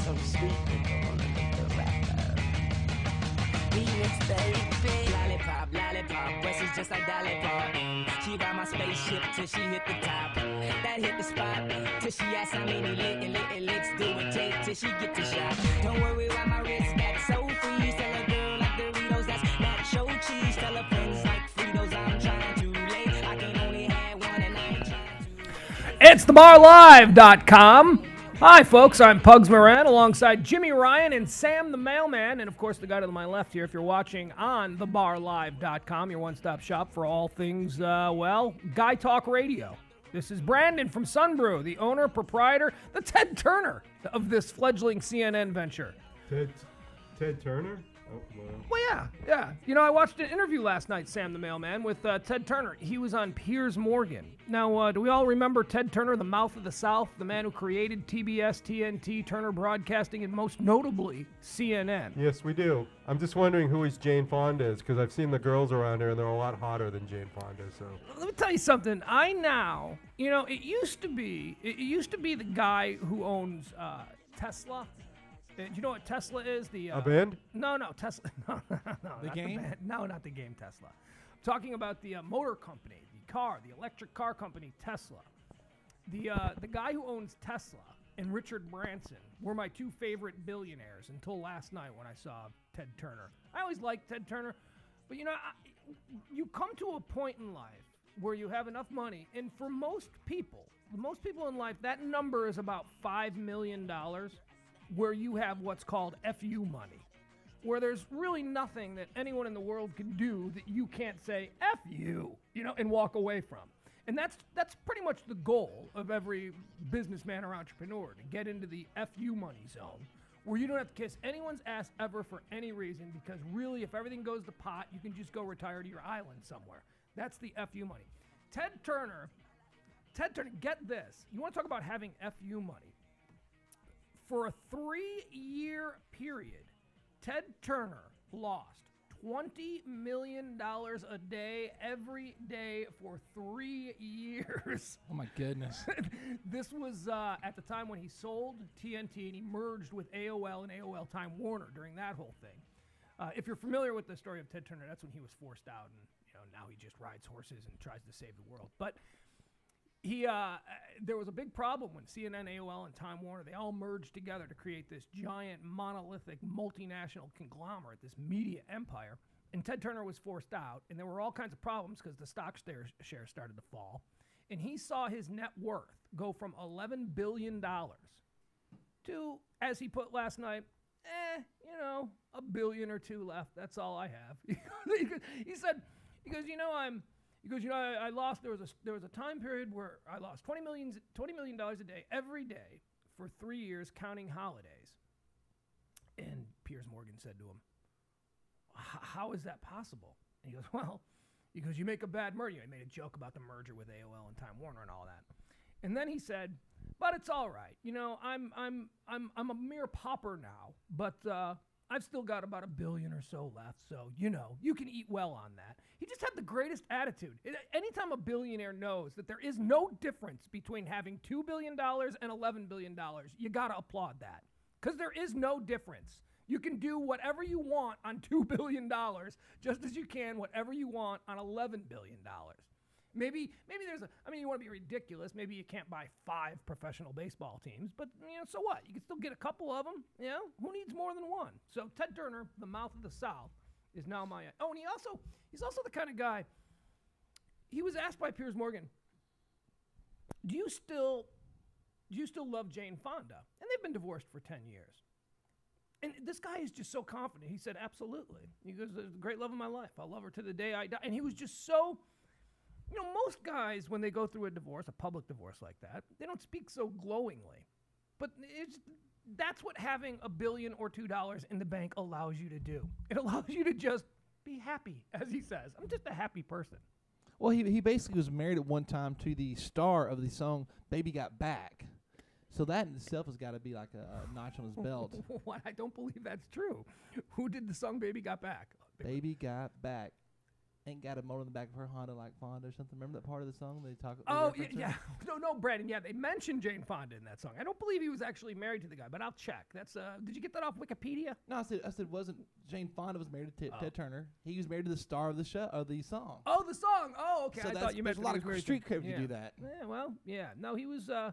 so sweet, the rapper. Remix, baby. Lollipop, lollipop, breast is just like Dolly Pop. She ride my spaceship till she hit the top. That hit the spot till she asks how many licks do it take till she get the shot. Don't worry why my wrist got so free. Tell a girl like Doritos, that's nacho cheese. Tell her friends like Fritos, I'm trying to late. I can only have one and I ain't trying to. It's thebarlive.com. Hi, folks. I'm Pugs Moran alongside Jimmy Ryan and Sam the Mailman. And, of course, the guy to my left here, if you're watching on thebarlive.com, your one-stop shop for all things, Guy Talk Radio. This is Brandon from Sunbrew, the owner, proprietor, the Ted Turner of this fledgling CNN venture. Ted Turner? Oh, well. Well, yeah. You know, I watched an interview last night, Sam the Mailman, with Ted Turner. He was on Piers Morgan. Now, do we all remember Ted Turner, the mouth of the South, the man who created TBS, TNT, Turner Broadcasting, and most notably, CNN? Yes, we do. I'm just wondering who his Jane Fonda is, because I've seen the girls around here, and they're a lot hotter than Jane Fonda, so. Let me tell you something. It used to be the guy who owns Tesla. Do you know what Tesla is? A band? No, Tesla. No, the game? No, not the game Tesla. I'm talking about the motor company, the electric car company, Tesla. The guy who owns Tesla and Richard Branson were my two favorite billionaires until last night when I saw Ted Turner. I always liked Ted Turner, but you come to a point in life where you have enough money, and for most people in life, that number is about $5 million. Where you have what's called FU money, where there's really nothing that anyone in the world can do that you can't say F you, and walk away from. And that's pretty much the goal of every businessman or entrepreneur, to get into the FU money zone, where you don't have to kiss anyone's ass ever for any reason, because really, if everything goes to pot, you can just go retire to your island somewhere. That's the FU money. Ted Turner, get this. You want to talk about having FU money? For a 3-year period, Ted Turner lost $20 million a day every day for 3 years. Oh, my goodness. This was at the time when he sold TNT and he merged with AOL and AOL Time Warner during that whole thing. If you're familiar with the story of Ted Turner, that's when he was forced out, and now he just rides horses and tries to save the world. But there was a big problem when CNN, AOL, and Time Warner, they all merged together to create this giant, monolithic, multinational conglomerate, this media empire. And Ted Turner was forced out, and there were all kinds of problems because the stock shares started to fall. And he saw his net worth go from $11 billion to, as he put last night, a billion or two left. That's all I have. He goes, I lost. There was a time period where I lost $20 million a day every day for 3 years, counting holidays. And Piers Morgan said to him, "How is that possible?" And he goes, "You make a bad merger." He made a joke about the merger with AOL and Time Warner and all that. And then he said, "But it's all right. I'm a mere pauper now, but I've still got about $1 billion or so left, so, you can eat well on that." He just had the greatest attitude. Anytime a billionaire knows that there is no difference between having $2 billion and $11 billion, you got to applaud that. Because there is no difference. You can do whatever you want on $2 billion, just as you can whatever you want on $11 billion. Maybe there's you want to be ridiculous. Maybe you can't buy 5 professional baseball teams, but, so what? You can still get a couple of them, Who needs more than one? So Ted Turner, the mouth of the South, is now my... Oh, and he's also the kind of guy... He was asked by Piers Morgan, do you still love Jane Fonda? And they've been divorced for 10 years. And this guy is just so confident. He said, absolutely. He goes, "It's the great love of my life. I'll love her to the day I die." And he was just so... most guys, when they go through a divorce, a public divorce like that, they don't speak so glowingly. But that's what having $1 billion or $2 in the bank allows you to do. It allows you to just be happy, as he says. I'm just a happy person. Well, he basically was married at one time to the star of the song "Baby Got Back." So that in itself has got to be like a notch on his belt. What? I don't believe that's true. Who did the song "Baby Got Back"? Baby Got Back. ain't got a motor in the back of her Honda like Fonda or something. Remember that part of the song they talk? Oh, yeah. No, Brandon. Yeah, they mentioned Jane Fonda in that song. I don't believe he was actually married to the guy, but I'll check. That's did you get that off Wikipedia? No, I said wasn't Jane Fonda was married to Ted Turner. He was married to the star of the show of the song. Oh, the song. Oh, okay. So I thought you meant there's a lot of street cred to do that. Yeah, well, yeah. No, he's an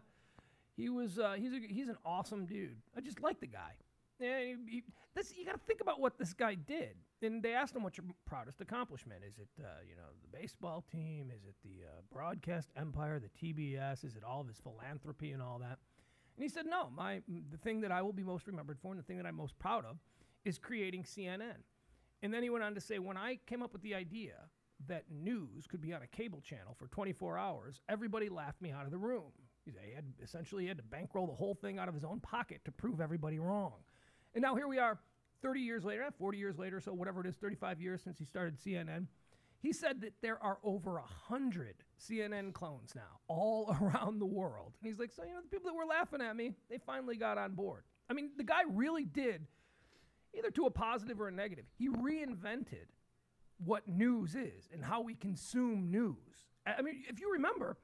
awesome dude. I just like the guy. Yeah, you got to think about what this guy did. And they asked him, what's your proudest accomplishment? Is it, the baseball team? Is it the broadcast empire, the TBS? Is it all of his philanthropy and all that? And he said, no, the thing that I will be most remembered for and the thing that I'm most proud of is creating CNN. And then he went on to say, when I came up with the idea that news could be on a cable channel for 24 hours, everybody laughed me out of the room. He had to bankroll the whole thing out of his own pocket to prove everybody wrong. And now here we are, 30 years later, 40 years later, so whatever it is, 35 years since he started CNN. He said that there are over 100 CNN clones now, all around the world. And he's like, so, the people that were laughing at me, they finally got on board. I mean, the guy really did, either to a positive or a negative, he reinvented what news is and how we consume news. I mean, if you remember,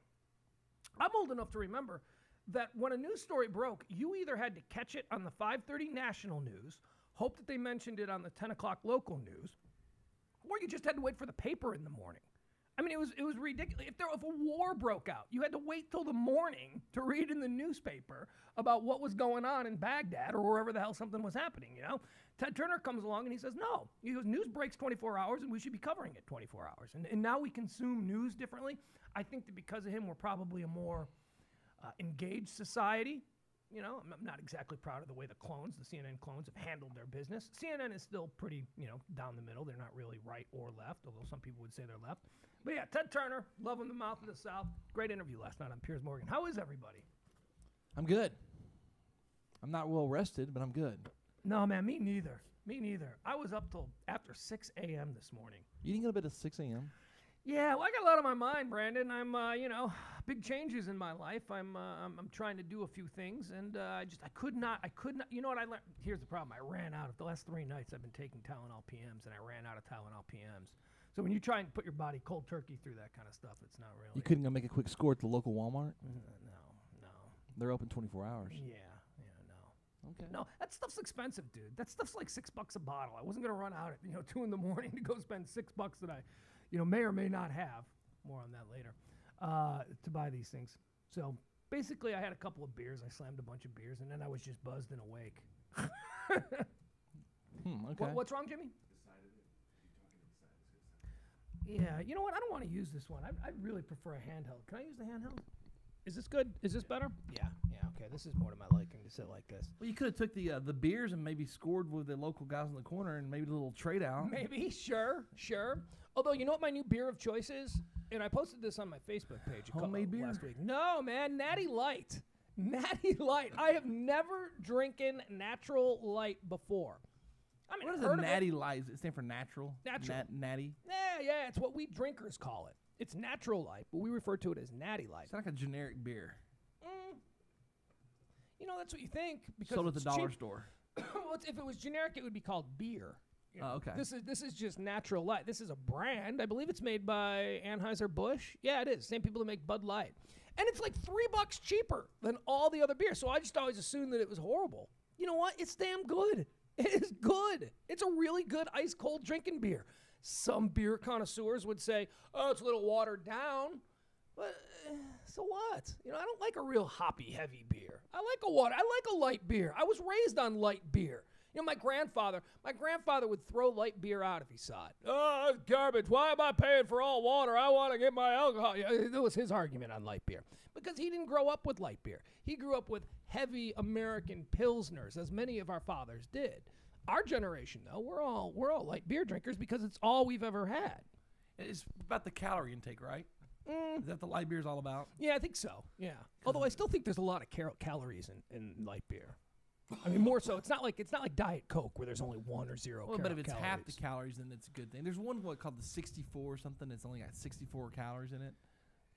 I'm old enough to remember that when a news story broke, you either had to catch it on the 5:30 national news, hope that they mentioned it on the 10 o'clock local news, or you just had to wait for the paper in the morning. I mean, it was ridiculous. If a war broke out, you had to wait till the morning to read in the newspaper about what was going on in Baghdad or wherever the hell something was happening, Ted Turner comes along and he says, no. He goes, news breaks 24 hours and we should be covering it 24 hours. And now we consume news differently. I think that because of him, we're probably a more engaged society. I'm not exactly proud of the way the CNN clones have handled their business. CNN is still pretty, down the middle. They're not really right or left, although some people would say they're left. But yeah, Ted Turner, love him, the mouth of the South. Great interview last night on Piers Morgan. How is everybody? I'm good. I'm not well rested, but I'm good. No, man, me neither. I was up till after 6 a.m. this morning. You didn't go to bed at 6 a.m.? Yeah, well, I got a lot on my mind, Brandon. I'm, big changes in my life. I'm trying to do a few things, and I could not. You know what I learned? Here's the problem. I ran out of the last 3 nights. I've been taking Tylenol PMs, and I ran out of Tylenol PMs. So when you try and put your body cold turkey through that kind of stuff, it's not really. You couldn't go make a quick score at the local Walmart? No. They're open 24 hours. Yeah, no. Okay. No, that stuff's expensive, dude. That stuff's like $6 a bottle. I wasn't gonna run out at 2 in the morning to go spend $6 that I, may or may not have. More on that later. To buy these things. So basically, I had a couple of beers. I slammed a bunch of beers, and then I was just buzzed and awake. Okay. What's wrong, Jimmy? Yeah, you know what? I don't want to use this one. I'd really prefer a handheld. Can I use the handheld? Is this good? Is this better? Yeah, okay. This is more to my liking to sit like this. Well, you could have took the beers and maybe scored with the local guys in the corner and maybe a little trade out. Maybe, sure. Although, you know what my new beer of choice is? And I posted this on my Facebook page Homemade beer? last week. No, man, Natty Light. Natty Light. I have never drinking natural light before. I mean, what is a Natty Light? Does it stand for natural? Natural. Natty? Yeah, it's what we drinkers call it. It's natural light, but we refer to it as Natty Light. It's like a generic beer. That's what you think. Because sold at the dollar cheap. store. Well, if it was generic, it would be called beer. Oh, okay. This is just natural light. This is a brand. I believe it's made by Anheuser-Busch. Yeah, it is. Same people that make Bud Light. And it's like $3 cheaper than all the other beers. So I just always assumed that it was horrible. You know what? It's damn good. It is good. It's a really good ice cold drinking beer. Some beer connoisseurs would say, oh, it's a little watered down. But so what? I don't like a real hoppy heavy beer. I like a light beer. I was raised on light beer. My grandfather would throw light beer out if he saw it. Oh, it's garbage. Why am I paying for all water? I want to get my alcohol. That was his argument on light beer. Because he didn't grow up with light beer. He grew up with heavy American Pilsners, as many of our fathers did. Our generation, though, we're all light beer drinkers because it's all we've ever had. It's about the calorie intake, right? Is that the light beer is all about? Yeah, I think so. Yeah. Although I still think there's a lot of calories in light beer. I mean, more so. It's not like Diet Coke where there's only 1 or 0 Well, but if it's calories. half the calories, then it's a good thing. There's one called the 64 or something that's only got 64 calories in it.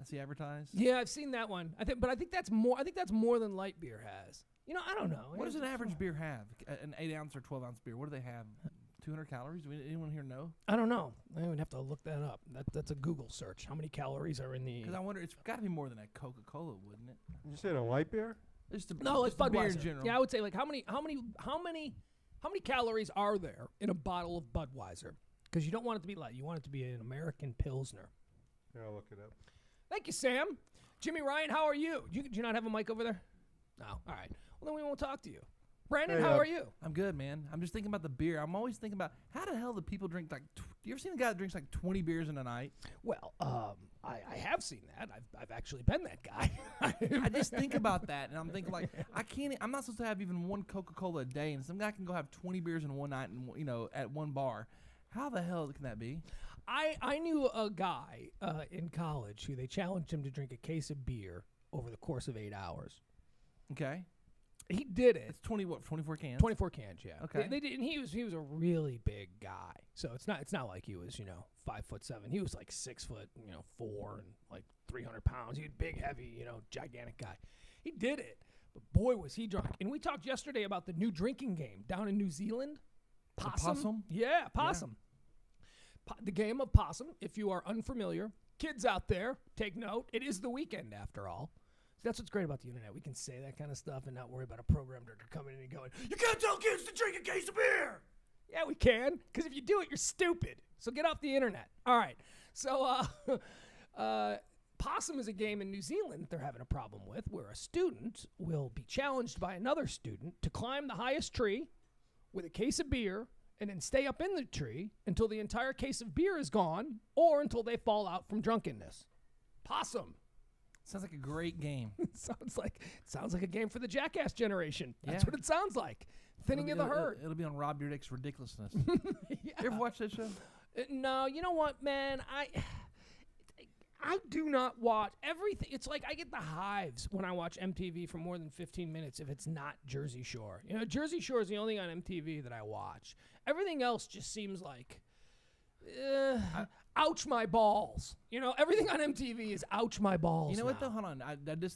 I see advertised. Yeah, I've seen that one. I think that's more. I think that's more than light beer has. I don't know. What does an average beer have? An 8-ounce or 12-ounce beer? What do they have 200 calories? Do anyone here know? I don't know. I would have to look that up. That's a Google search. How many calories are in the? Because I wonder, it's got to be more than a Coca-Cola, wouldn't it? You saying a light beer? Just a, No, it's just a beer in Budweiser. general. Yeah, I would say like how many calories are there in a bottle of Budweiser? Because you don't want it to be light. You want it to be an American Pilsner. Yeah, I'll look it up. Thank you, Sam. Jimmy Ryan, how are you? Do you not have a mic over there? No. All right. Well, then we won't talk to you. Brandon, Hey, how are you? I'm good, man. I'm just thinking about the beer. I'm always thinking about how the hell do people drink like. You ever seen a guy that drinks like 20 beers in a night? Well, I have seen that. I've actually been that guy. I just think about that, and I'm thinking like I'm not supposed to have even one Coca-Cola a day, and some guy can go have 20 beers in one night, and at one bar. How the hell can that be? I knew a guy in college who they challenged him to drink a case of beer over the course of 8 hours. Okay, He did it. it's 24 cans. 24 cans, yeah. Okay. They did, and he was a really big guy. So it's not like he was 5'7". He was like 6'4" and like 300 pounds. He was big, heavy, gigantic guy. He did it, but boy was he drunk. And we talked yesterday about the new drinking game down in New Zealand. Possum? Yeah, possum. The game of possum. If you are unfamiliar, kids out there, take note. It is the weekend after all. That's what's great about the internet. We can say that kind of stuff and not worry about a program director coming in and going, "You can't tell kids to drink a case of beer." Yeah, we can, because if you do it, you're stupid. So get off the internet. All right. So possum is a game in New Zealand that they're having a problem with, where a student will be challenged by another student to climb the highest tree with a case of beer and then stay up in the tree until the entire case of beer is gone or until they fall out from drunkenness. Possum. Sounds like a great game. sounds like a game for the jackass generation. That's Yeah. what it sounds like. Thinning of the herd. It'll be on Rob Dyrdek's Ridiculousness. Yeah. You ever watch that show? No, you know what, man? I do not watch everything. It's like I get the hives when I watch MTV for more than 15 minutes if it's not Jersey Shore. Jersey Shore is the only thing on MTV that I watch. Everything else just seems like, ouch my balls. Everything on MTV is ouch my balls. You know what, now. though? Hold on.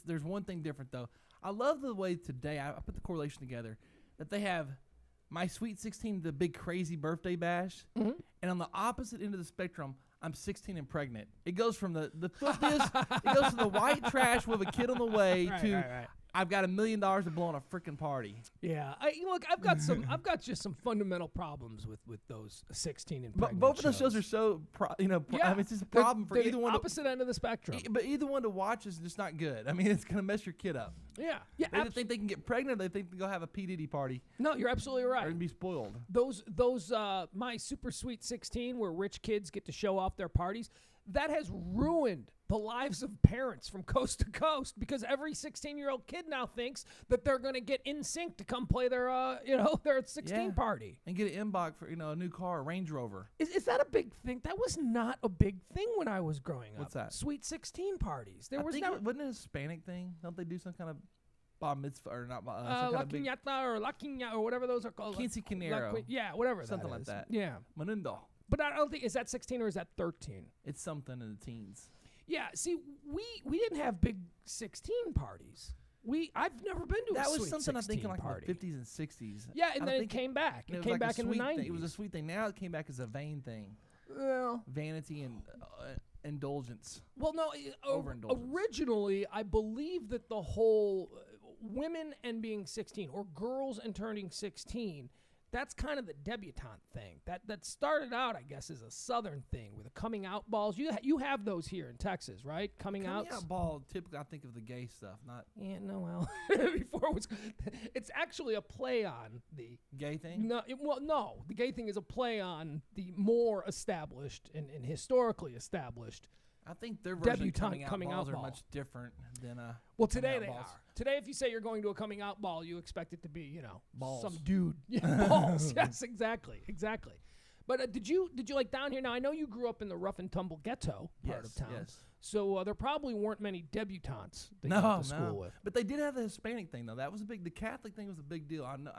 There's one thing different, though. I love the way today, I put the correlation together, that they have My Sweet 16, the big crazy birthday bash, Mm-hmm. and on the opposite end of the spectrum, I'm 16 and pregnant. It goes from the filthiest, it goes from the white trash with a kid on the way Right. I've got $1 million to blow on a freaking party. Yeah, look, I've got just some fundamental problems with those 16 and But pregnant both of those shows are so, I mean, it's just a problem for they're either the one. opposite end of the spectrum. But either one to watch is just not good. I mean, it's going to mess your kid up. Yeah. They either think they can get pregnant or they think they go have a P. Diddy party No, you're absolutely or right. be spoiled. Those My Super Sweet 16, where rich kids get to show off their parties, that has ruined the lives of parents from coast to coast, because every 16-year-old kid now thinks that they're going to get in sync to come play their their 16 party And get an inbox for a new car, a Range Rover. Is that a big thing? That was not a big thing when I was growing up. What's that? Sweet 16 parties. There I was think never wasn't it a Hispanic thing? Don't they do some kind of bar mitzvah or not? La Quinata or La Quinata or whatever those are called. Quinceañero. Yeah, whatever Something that like is. that. Yeah. Menundo. But I don't think, is that 16 or is that 13? It's something in the teens. Yeah, see, we didn't have big 16 parties. I've never been to That a was sweet something I think in 16 like party. the 50s and 60s. Yeah, I and don't then it think came back. and It was came like a back in the sweet 90s. thing. It was a sweet thing. Now it came back as a vain thing. Well, Vanity and indulgence. well, no. Overindulgence. Originally, I believe that the whole women and being 16 or girls and turning 16, that's kind of the debutante thing. That started out, I guess, as a Southern thing with the coming out balls. You have those here in Texas, right? Coming Coming outs. out ball, typically I think of the gay stuff, not Yeah, no, well, before it was, it's actually a play on the gay thing. no. No, the gay thing is a play on the more established and historically established. I think their version of Debutante coming balls out are ball. much different than Well, today coming they out balls. are. Today, if you say you're going to a coming out ball, you expect it to be, Balls. some dude. Yeah, balls. Yes, exactly. But did you like down here? Now I know you grew up in the rough and tumble ghetto part of town. Yes. So there probably weren't many debutantes that you No, went to school with. But they did have the Hispanic thing though. That was a big. The Catholic thing was a big deal. I know.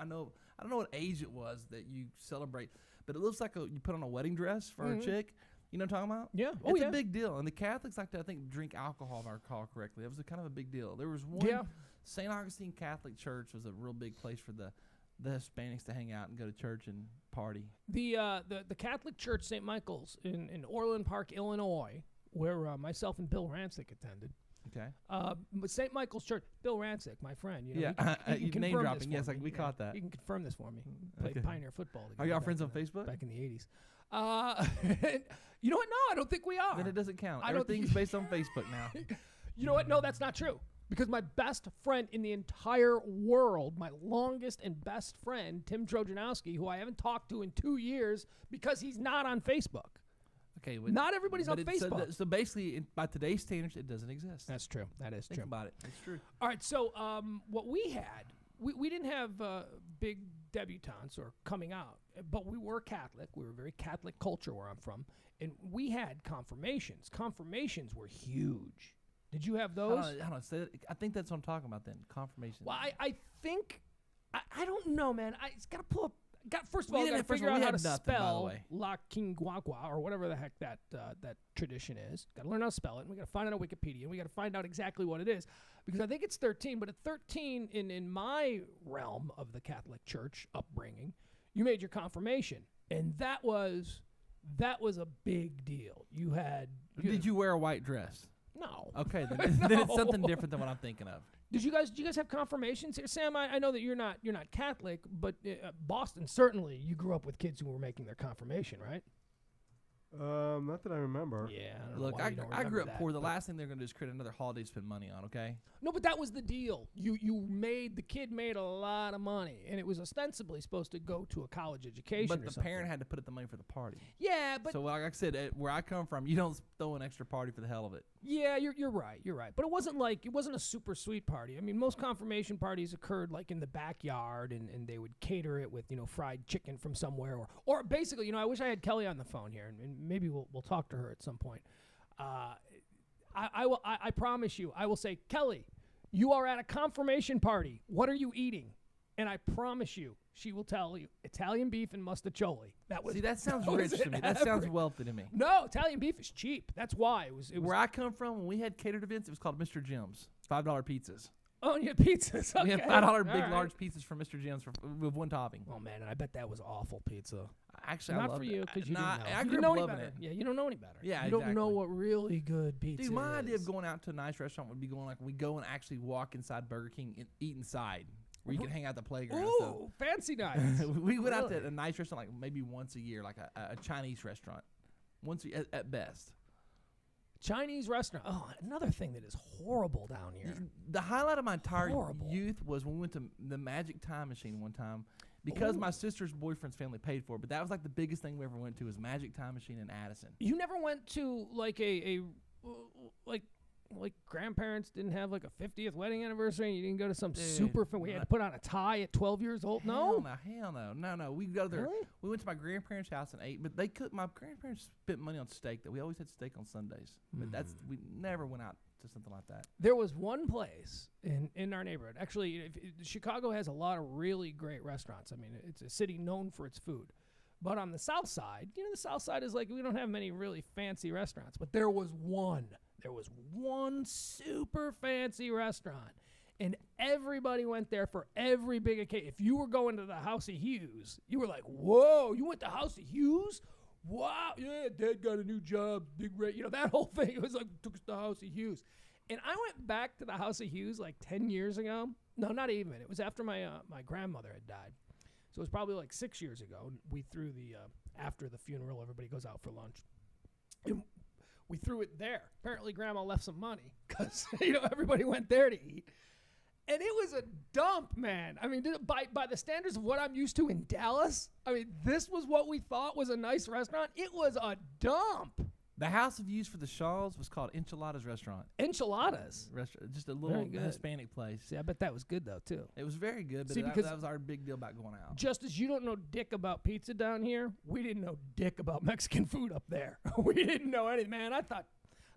I don't know what age it was that you celebrate, but it looks like you put on a wedding dress for a chick. You know what I'm talking about? Yeah. It's a big deal. And the Catholics like to, I think, drink alcohol, if I recall correctly. It was a kind of a big deal. There was one, Yeah. St. Augustine Catholic Church was a real big place for the the Hispanics to hang out and go to church and party. The Catholic Church St. Michael's in Orland Park, Illinois, where myself and Bill Rancic attended. Okay. But St. Michael's Church, Bill Rancic, my friend. You know, Yeah, he can name confirm dropping. this Yes, for me. we caught that. You can confirm this for me. Played Okay. Pioneer football. Are together y'all back friends in on the- Facebook? Back in the 80s. You know what? No, I don't think we are. Then it doesn't count. I don't think- Everything's based on Facebook now. You know what? No, that's not true. Because my best friend in the entire world, my longest and best friend, Tim Trojanowski, who I haven't talked to in 2 years because he's not on Facebook. Okay, Not everybody's on Facebook. So basically, by today's standards, it doesn't exist. That's true. That is Think true. about it. It's true. All right, so what we had, we didn't have big debutantes or coming out, but we were Catholic. We were very Catholic culture where I'm from, and we had confirmations. Confirmations were huge. Did you have those? Hold on. I think that's what I'm talking about then. Confirmation. Well, I think, I don't know, man. It's got to pull up. First of We all, didn't got to have- first of figure all, out we how had to nothing, by the spell way. La Quinguagua or whatever the heck that tradition is. Got to learn how to spell it, and we got to find it on Wikipedia, and we got to find out exactly what it is, because I think it's 13. But at 13, in my realm of the Catholic Church upbringing, you made your confirmation, and that was a big deal. You had. Did you wear a white dress? No. Okay, then, then it's something different than what I'm thinking of. Did you guys have confirmations here, Sam? I know that you're not Catholic, but Boston certainly you grew up with kids who were making their confirmation, right? Not that I remember. Yeah. I don't know Look, why you don't I grew remember up that, poor. The but- last thing they're going to do is create another holiday to spend money on, okay? No, but that was the deal. The kid made a lot of money, and it was ostensibly supposed to go to a college education. But or the something. parent had to put up the money for the party. Yeah, but So like I said, where I come from, you don't throw an extra party for the hell of it. yeah, you're right. You're right. But it wasn't a super sweet party. I mean, most confirmation parties occurred like in the backyard, and they would cater it with fried chicken from somewhere, or basically, I wish I had Kelly on the phone here, and maybe we'll talk to her at some point. I promise you, I will say, Kelly, you are at a confirmation party. What are you eating? And I promise you, she will tell you Italian beef and mustacholi. That sounds was rich to it me. That sounds wealthy to me. No, Italian beef is cheap. That's why it was. Where I come from, when we had catered events, it was called Mr. Jim's. $5 pizzas. Oh, and you had pizzas. Okay. We had $5 All big, right. large pizzas from Mr. Jim's with one topping. Oh man, and I bet that was awful pizza. Actually, I Not loved for you it. because you Nah, didn't know. I You grew didn't up know any loving better. it. Yeah, you don't know any better. Yeah, you don't know exactly. what really good pizza Dude, my is. idea of going out to a nice restaurant would be we go and actually walk inside Burger King and eat inside, where you can hang out at the playground. and stuff. Ooh, fancy nights. We went out to Really? a nice restaurant like maybe once a year, like a Chinese restaurant, at best. Chinese restaurant. Oh, another thing that is horrible down here. The highlight of my entire Horrible. youth was when we went to the Magic Time Machine one time, because my sister's boyfriend's family paid for it. But that was like the biggest thing we ever went to was Magic Time Machine in Addison. You never went to like like grandparents didn't have like a 50th wedding anniversary, and you didn't go to some Dude, super fan. We had to put on a tie at 12 years old. No. Hell no. We go there. Really? We went to my grandparents' house and ate, but they could. My grandparents spent money on steak. That we always had steak on Sundays, but we never went out to something like that. There was one place in our neighborhood. Actually, Chicago has a lot of really great restaurants. I mean, it's a city known for its food. But on the south side, the south side is like, we don't have many really fancy restaurants. But there was one. There was one super fancy restaurant. And everybody went there for every big occasion. If you were going to the House of Hughes, you were like, whoa, you went to House of Hughes? Wow, yeah, Dad got a new job, big rate. That whole thing. It was like, took us to the House of Hughes. And I went back to the House of Hughes like 10 years ago. No, not even. It was after my grandmother had died. So it was probably like 6 years ago. We threw after the funeral, everybody goes out for lunch. And we threw it there. Apparently, Grandma left some money because, everybody went there to eat. And it was a dump, man. I mean, by the standards of what I'm used to in Dallas, I mean, this was what we thought was a nice restaurant. It was a dump. The house of use for the Shaws was called Enchiladas Restaurant. Enchiladas. Just a little good. Hispanic place. See, I bet that was good, though, too. It was very good, but See, that because- was our big deal about going out. Just as you don't know dick about pizza down here, we didn't know dick about Mexican food up there. We didn't know anything, man. I thought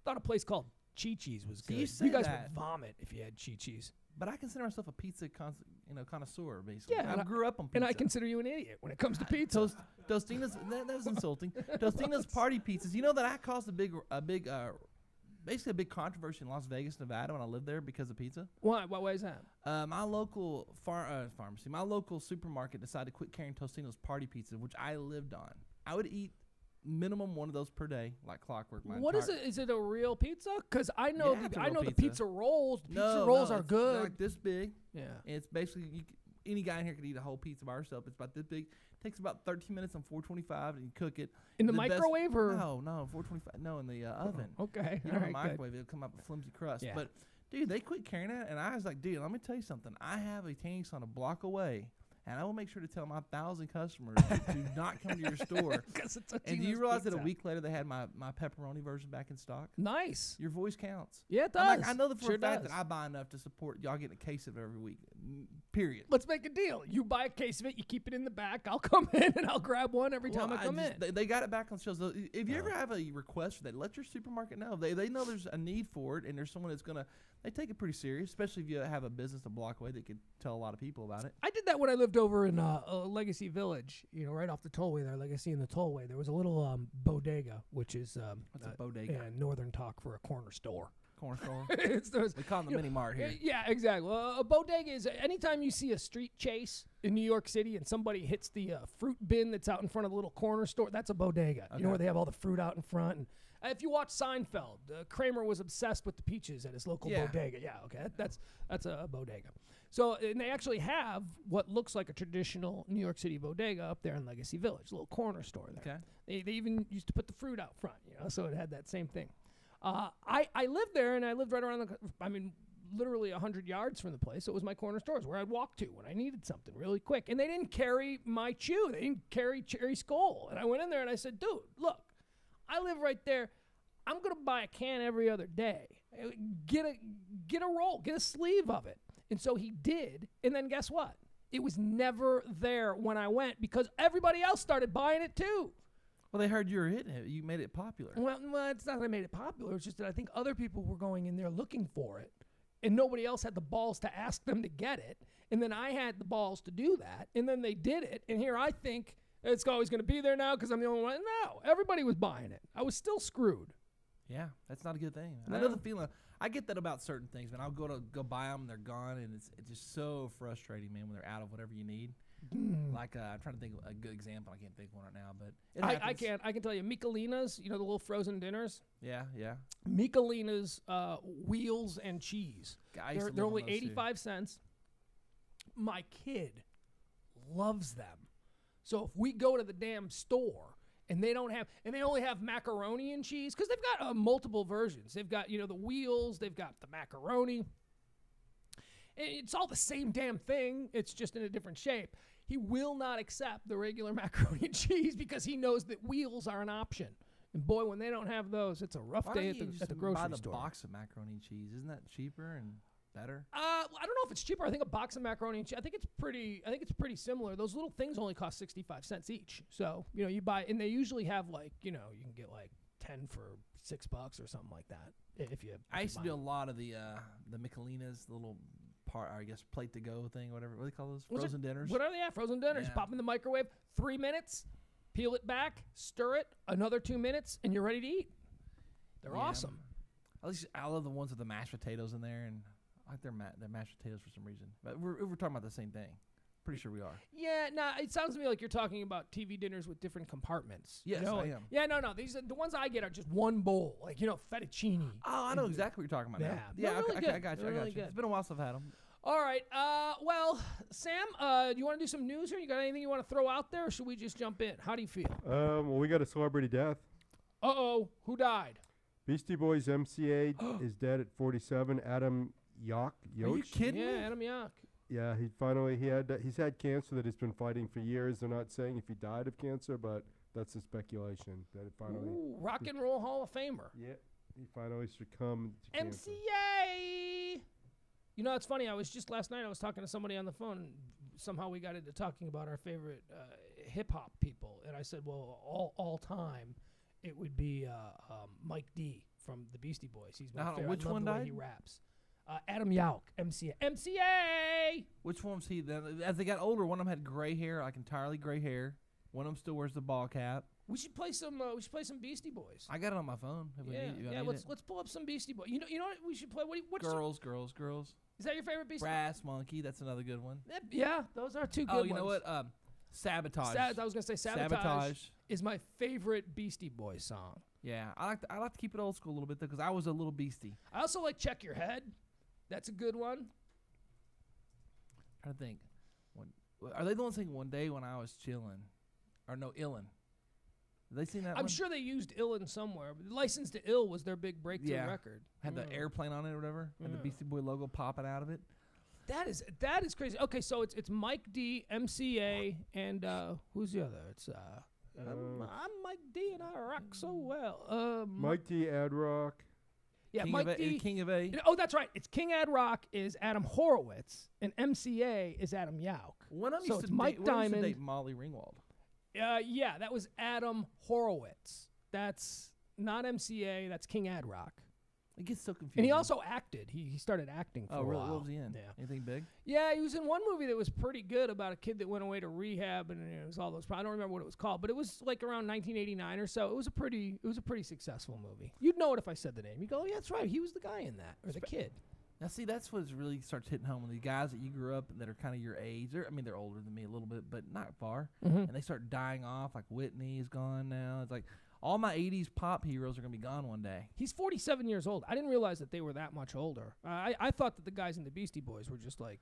a place called Chi-Chi's was good. you say guys that. would vomit if you had Chi-Chi's. But I consider myself a pizza connoisseur, basically. Yeah, I and grew up on pizza. And I consider you an idiot when it comes to pizza. Tostina's, that was insulting. Tostina's party pizzas. You know that I caused a big basically a big controversy in Las Vegas, Nevada when I lived there because of pizza. Why? What way is that? My local pharmacy, my local supermarket decided to quit carrying Tostino's party pizza, which I lived on. I would eat minimum one of those per day, like clockwork. What is it? Is it a real pizza? Because I know, Yeah, it's a I real know the pizza. pizza rolls. The No, pizza rolls no, are it's good. like this big. Yeah. And it's basically any guy in here could eat a whole pizza by herself. It's about this big. Takes about 13 minutes on 425, and you cook it In the best- microwave or no 425. No, in the oven. Okay. You all know, right, good. microwave, it'll come out with flimsy crust. Yeah. But dude, they quit carrying that, and I was like, dude, let me tell you something. I have a tank on a block away, and I will make sure to tell my 1,000 customers to not come to your store. 'Cause it's And do you Totino's realize that a pizza. week later they had my pepperoni version back in stock? Nice. Your voice counts. Yeah, it I'm does. like, I know that for Sure a fact does. that I buy enough to support y'all getting a case of it every week. Period. Let's make a deal. You buy a case of it, you keep it in the back. I'll come in and I'll grab one every time Well, I come in. They got it back on shelves. So if you ever have a request for that, let your supermarket know. They know there's a need for it, and there's someone that's gonna. They take it pretty serious, especially if you have a business a block away that could tell a lot of people about it. I did that when I lived over in Legacy Village, right off the tollway there, Legacy in the tollway. There was a little bodega, which is What's a bodega? northern talk for a corner store. Corner store. It's those, We call them the mini mart here. Yeah, exactly. A bodega is anytime you see a street chase in New York City and somebody hits the fruit bin that's out in front of the little corner store, that's a bodega. You know, where they have all the fruit out in front. And if you watch Seinfeld, Kramer was obsessed with the peaches at his local bodega. Yeah, okay, that's a bodega. So, and they actually have what looks like a traditional New York City bodega up there in Legacy Village, a little corner store there. Okay. They even used to put the fruit out front, so it had that same thing. I lived there, and I lived right around literally 100 yards from the place. So it was my corner stores where I'd walk to when I needed something really quick. And they didn't carry my chew. They didn't carry Cherry Skull. And I went in there and I said, dude, look, I live right there. I'm going to buy a can every other day. Get a roll, get a sleeve of it. And so he did. And then guess what? It was never there when I went because everybody else started buying it too. Well, they heard you were hitting it. You made it popular. Well, it's not that I made it popular. It's just that I think other people were going in there looking for it, and nobody else had the balls to ask them to get it. And then I had the balls to do that, and then they did it. And here I think it's always going to be there now because I'm the only one. No, everybody was buying it. I was still screwed. Yeah, that's not a good thing. No. I know the feeling. I get that about certain things, man. I'll go buy them, they're gone, and it's just so frustrating, man, when they're out of whatever you need. Like I'm trying to think of a good example. I can't think of one right now, but it happens. I can tell you, Michelina's, the little frozen dinners. Yeah. Michelina's wheels and cheese. I used to They're live on only those, too. 85 cents. My kid loves them. So if we go to the damn store and they only have macaroni and cheese, because they've got multiple versions. They've got, the wheels, they've got the macaroni. It's all the same damn thing. It's just in a different shape. He will not accept the regular macaroni and cheese because he knows that wheels are an option. And boy, when they don't have those, it's a rough Why day don't you at just the grocery buy the store. box of macaroni and cheese? Isn't that cheaper and better? I don't know if it's cheaper. I think a box of macaroni and cheese. I think it's pretty similar. Those little things only cost 65 cents each. So you buy, and they usually have you can get 10 for $6 or something like that. If you, I used to do a lot of the Michelinas, the little plate to go thing, whatever. What do they call those? Frozen dinners. What are they? Frozen dinners. Yeah. Pop in the microwave, 3 minutes, peel it back, stir it, another 2 minutes, and you're ready to eat. They're awesome. At least I love the ones with the mashed potatoes in there, and I like their mashed potatoes for some reason. But we're talking about the same thing. Pretty sure we are. Yeah, it sounds to me like you're talking about TV dinners with different compartments. Yes, I am. Yeah, no. These are the ones I get are just one bowl, fettuccine. Oh, I know exactly what you're talking about now. Yeah, Yeah, really I got you. They're I got really you. good. It's been a while since I've had them. All right. Well, Sam, do you want to do some news here? You got anything you want to throw out there, or should we just jump in? How do you feel? Well, we got a celebrity death. Uh-oh. Who died? Beastie Boys MCA is dead at 47. Adam Yoch. Are you kidding me? Adam Yoch. Yeah, he's had cancer that he's been fighting for years. They're not saying if he died of cancer, but that's the speculation that it finally. Ooh, Rock and Roll Hall of Famer. Yeah, he finally succumbed to cancer. MCA. It's funny. Last night I was talking to somebody on the phone, and somehow we got into talking about our favorite hip hop people, and I said, well, all time, it would be Mike D from the Beastie Boys. He's my favorite. Which I love one the way died? he raps. Adam Yauch, MCA. Which one was he? As they got older, one of them had gray hair, like entirely gray hair. One of them still wears the ball cap. We should play some. We should play some Beastie Boys. I got it on my phone. If we Yeah, need, yeah. need Let's it. pull up some Beastie Boys. You know what we should play? What's Girls. Is that your favorite Beastie? Brass Monkey. That's another good one. Yeah, those are two good Oh, ones. you know what? Sabotage. I was gonna say Sabotage is my favorite Beastie Boys song. Yeah, I like to keep it old school a little bit though, because I was a little beastie. I also like Check Your Head. That's a good one. I think. Are they the ones saying One Day When I Was Chillin'? Or no, Illin'? Have they seen that I'm one? sure they used Illin somewhere. But License to Ill was their big breakthrough Yeah. record. Had the airplane on it or whatever, and the Beastie Boy logo popping out of it. That is crazy. Okay, so it's Mike D, MCA, and who's the other? It's I'm Mike D and I rock so well. Mike D, Ad Rock. Yeah, King Mike of D. King of A. Oh, that's right. It's King Ad Rock is Adam Horowitz, and MCA is Adam Yauch. One of them So used it's to Mike date, one of them used to Diamond. date Molly Ringwald. Yeah, that was Adam Horowitz. That's not MCA. That's King Ad Rock. It gets so confusing. And he also acted. He started acting for Oh, a really? while. What was he in? Yeah. Anything big? Yeah, he was in one movie that was pretty good about a kid that went away to rehab, and it was all those. I don't remember what it was called, but it was like around 1989 or so. It was a pretty successful movie. You'd know it if I said the name. You go, oh, yeah, that's right. He was the guy in that, or the kid. Now, see, that's what really starts hitting home with the guys that you grew up that are kind of your age. They're older than me a little bit, but not far. Mm-hmm. And they start dying off. Like Whitney is gone now. It's like all my 80s pop heroes are going to be gone one day. He's 47 years old. I didn't realize that they were that much older. I thought that the guys in the Beastie Boys were just like,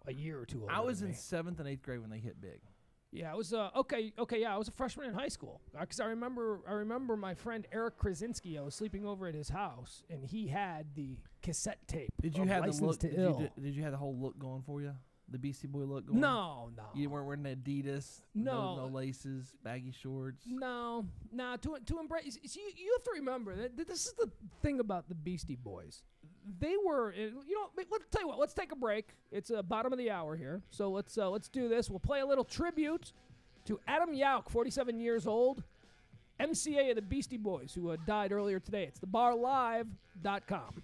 a year or two older. I was than in me. 7th and 8th grade when they hit big. Yeah, I was okay. Yeah, I was a freshman in high school because I remember my friend Eric Krasinski. I was sleeping over at his house, and he had the cassette tape. Did you of have the License look? to Did Ill. you have the whole look going for you? The Beastie Boy look going? No. You weren't wearing Adidas. No. No laces, baggy shorts. No. To embrace. See, you have to remember that this is the thing about the Beastie Boys. They were, let's tell you what. Let's take a break. It's bottom of the hour here, so let's do this. We'll play a little tribute to Adam Yauch, 47 years old, MCA of the Beastie Boys, who died earlier today. It's thebarlive.com.